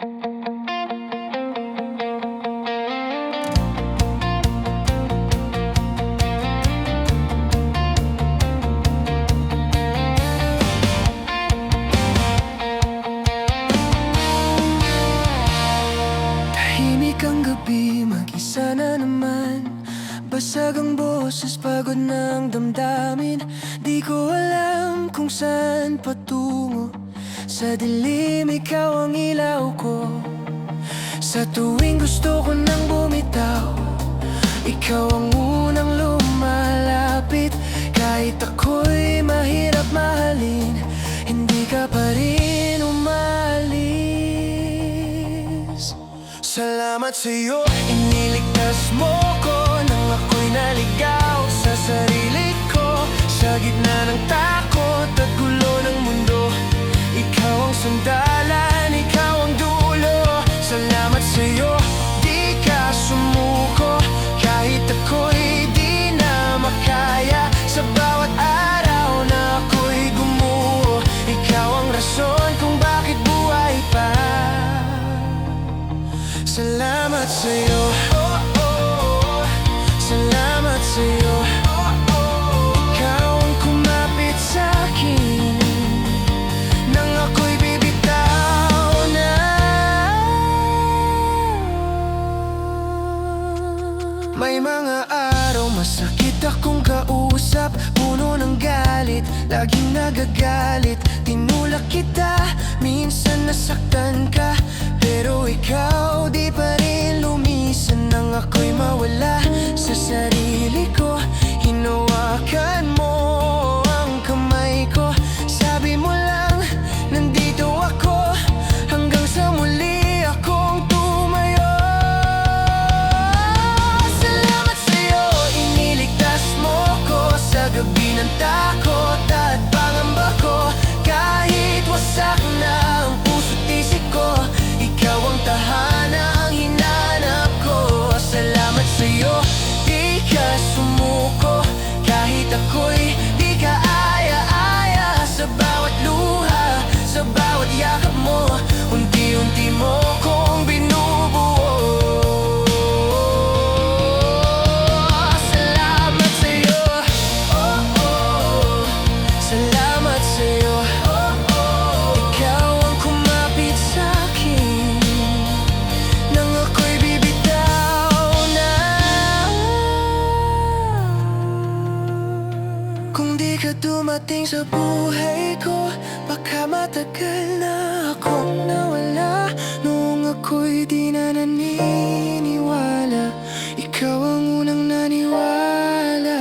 Tahimik ang gabi, mag-isa na naman. Basag ang boses, pagod ng damdamin. Di ko alam kung saan patungo. Sa dilim, ikaw ang ilaw ko. Sa tuwing gusto ko nang bumitaw, ikaw ang unang lumalapit. Kahit ako'y mahirap mahalin, hindi ka pa rin umalis. Salamat sa'yo, iniligtas mo ko nang ako'y naligaw sa sarili ko. Sa gitna ng takot at gulo ng mundo, ikaw ang sandalan, ikaw ang dulo. Salamat sa'yo, di ka sumuko. Kahit ako'y di na makaya, sa bawat araw na ako'y gumuho, ikaw ang rason kung bakit buhay pa. Salamat sa'yo, oh, oh. Salamat sa'yo, oh, oh. Ikaw ang kumapit sa'kin nang ako'y bibitaw na. May mga araw masakit akong kausap, puno ng galit, laging nagagalit. Tinulak kita, minsan nasaktan ka, pero ikaw di pa rin lumisan. Nang ako'y mawala sa sarili ko, hinawakan mo ang kamay ko. Sabi mo lang, nandito ako, hanggang sa muli akong tumayo. Salamat sa'yo, iniligtas mo ko sa gabi ng takot at pangamba ko. Kahit wasak na ang puso't isip ko, ikaw ang tahanang hinanap ko. Salamat sa'yo, di ka sumuko. Kahit ako'y di ka aya-aya, sa bawat luha, sa bawat yakap mo, unti-unti mo kong binubuo. Salamat sa'yo, oh, oh. Salamat sa'yo, oh, oh. Ikaw ang kumapit sa'kin nang ako'y bibitaw na. Kung di ka dumating sa buhay ko, baka matagal na akong nawala. Noong ako'y di na naniniwala, ikaw ang unang naniwala.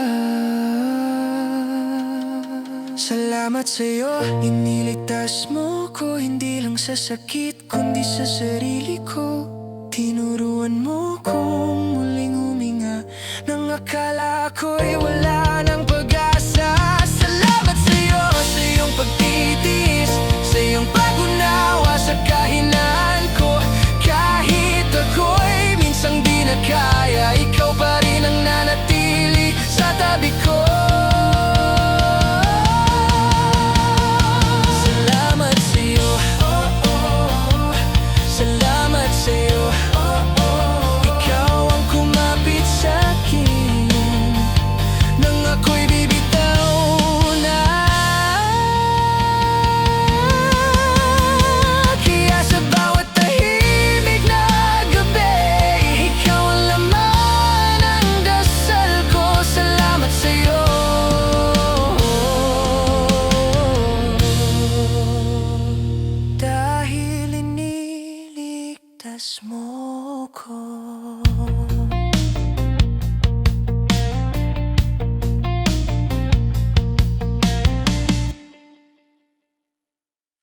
Salamat sa'yo, iniligtas mo ko, hindi lang sa sakit kundi sa sarili ko. Tinuruan mo kong muling huminga nang akala ko'y wala ng pag-asa. Salamat sa'yo, sa iyong pagtitiis, sa iyong pag-unawa sa kahinaan ko. Kahit ako'y minsang di na kaya, ikaw pa rin ang nanatili sa tabi ko. Salamat sa'yo, oh, oh. Salamat sa'yo, oh, oh. Ikaw ang kumapit sa'kin nang ako'y bibitaw na. Kaya sa bawat tahimik na gabi, ikaw ang laman ng dasal ko. Salamat sa'yo, dahil iniligtas mo ko.